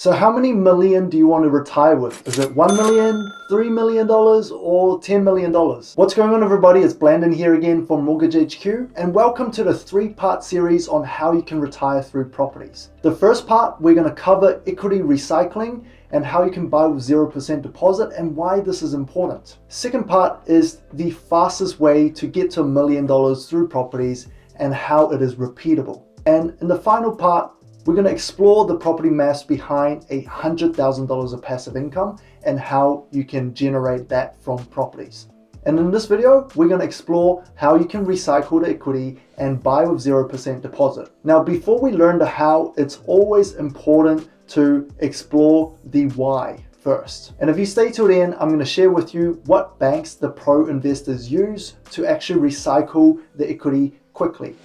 So how many million do you want to retire with? Is it $1 million, $3 million, or $10 million? What's going on, everybody? It's Blandon here again from Mortgage HQ, and welcome to the 3-part series on how you can retire through properties. The first part, we're going to cover equity recycling and how you can buy with 0% deposit and why this is important. Second part is the fastest way to get to $1 million through properties and how it is repeatable. And in the final part, we're going to explore the property maths behind $100,000 of passive income and how you can generate that from properties. And in this video, we're going to explore how you can recycle the equity and buy with 0% deposit. Now, before we learn the how, it's always important to explore the why first. And if you stay till the end, I'm going to share with you what banks the pro investors use to actually recycle the equity quickly.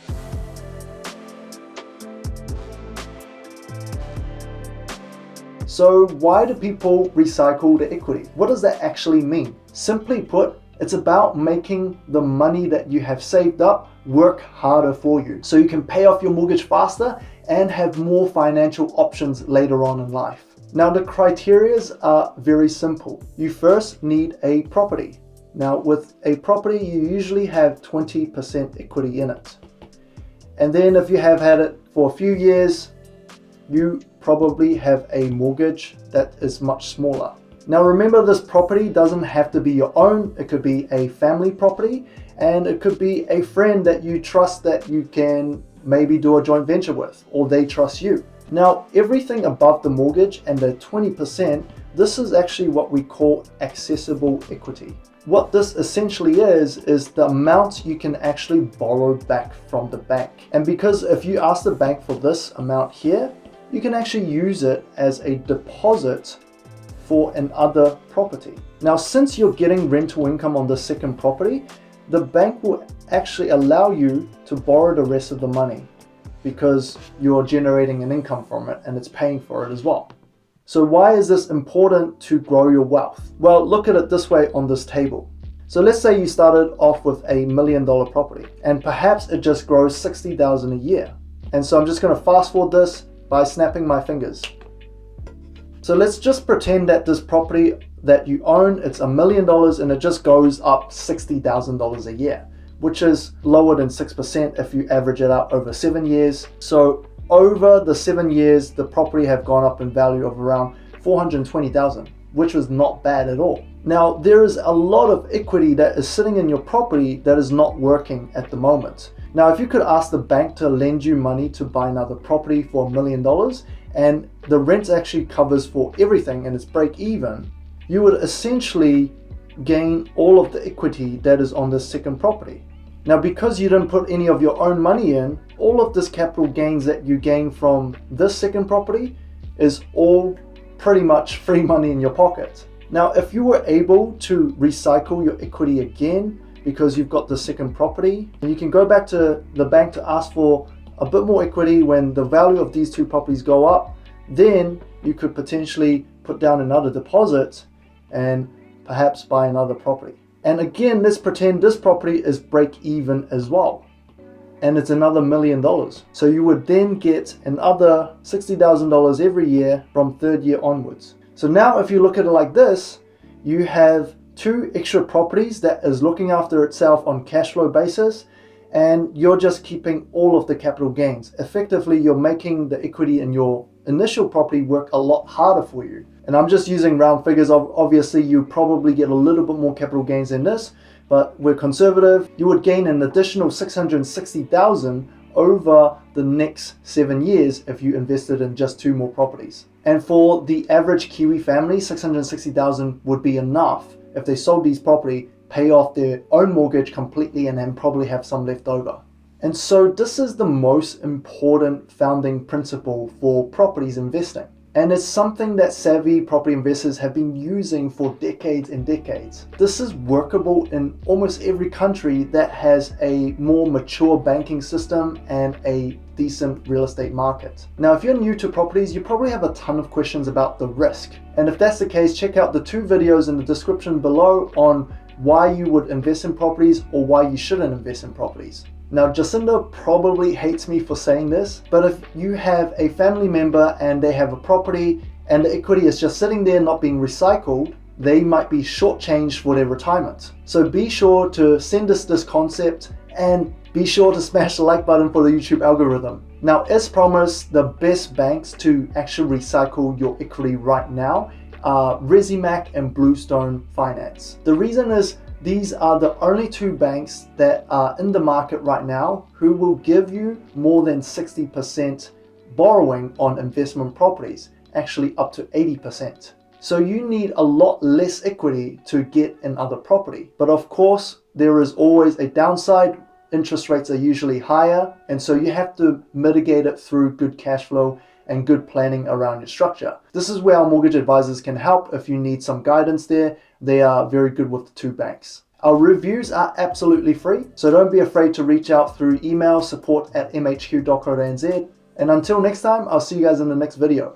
So why do people recycle the equity? What does that actually mean? Simply put, it's about making the money that you have saved up work harder for you so you can pay off your mortgage faster and have more financial options later on in life. Now, the criterias are very simple. You first need a property. Now, with a property, you usually have 20% equity in it. And then if you have had it for a few years, you probably have a mortgage that is much smaller. Now remember, this property doesn't have to be your own. It could be a family property, and it could be a friend that you trust that you can maybe do a joint venture with, or they trust you. Now, everything above the mortgage and the 20%, this is actually what we call accessible equity. What this essentially is the amount you can actually borrow back from the bank. And because if you ask the bank for this amount here, you can actually use it as a deposit for another property. Now, since you're getting rental income on the second property, the bank will actually allow you to borrow the rest of the money because you're generating an income from it and it's paying for it as well. So why is this important to grow your wealth? Well, look at it this way on this table. So let's say you started off with $1 million property and perhaps it just grows $60,000 a year. And so I'm just going to fast forward this by snapping my fingers. So let's just pretend that this property that you own, it's $1 million and it just goes up $60,000 a year, which is lower than 6% if you average it out over 7 years. So over the 7 years, the property have gone up in value of around $420,000, which was not bad at all. Now, there is a lot of equity that is sitting in your property that is not working at the moment. Now, if you could ask the bank to lend you money to buy another property for $1 million and the rent actually covers for everything and it's break even, you would essentially gain all of the equity that is on this second property. Now, because you didn't put any of your own money in, all of this capital gains that you gain from this second property is all pretty much free money in your pocket. Now, if you were able to recycle your equity again, because you've got the second property, and you can go back to the bank to ask for a bit more equity when the value of these two properties go up, then you could potentially put down another deposit and perhaps buy another property. And again, let's pretend this property is break even as well, and it's another $1 million. So you would then get another $60,000 every year from third year onwards. So now if you look at it like this, you have 2 extra properties that is looking after itself on cash flow basis, and you're just keeping all of the capital gains. Effectively, you're making the equity in your initial property work a lot harder for you. And I'm just using round figures. Obviously, you probably get a little bit more capital gains than this, but we're conservative. You would gain an additional $660,000 over the next 7 years if you invested in just 2 more properties. And for the average Kiwi family, $660,000 would be enough if they sold these property, pay off their own mortgage completely, and then probably have some left over. And so this is the most important founding principle for properties investing. And it's something that savvy property investors have been using for decades and decades. This is workable in almost every country that has a more mature banking system and a decent real estate market. Now, if you're new to properties, you probably have a ton of questions about the risk. And if that's the case, check out the 2 videos in the description below on why you would invest in properties or why you shouldn't invest in properties. Now, Jacinda probably hates me for saying this, but if you have a family member and they have a property and the equity is just sitting there not being recycled, they might be shortchanged for their retirement. So be sure to send us this concept, and be sure to smash the like button for the YouTube algorithm. Now, as promised, the best banks to actually recycle your equity right now are Resimac and Bluestone Finance. The reason is these are the only two banks that are in the market right now who will give you more than 60% borrowing on investment properties, actually up to 80%. So you need a lot less equity to get another property. But of course, there is always a downside. Interest rates are usually higher, and so you have to mitigate it through good cash flow and good planning around your structure. This is where our mortgage advisors can help if you need some guidance there. They are very good with the two banks. Our reviews are absolutely free, so don't be afraid to reach out through email support@mhq.co.nz. And until next time, I'll see you guys in the next video.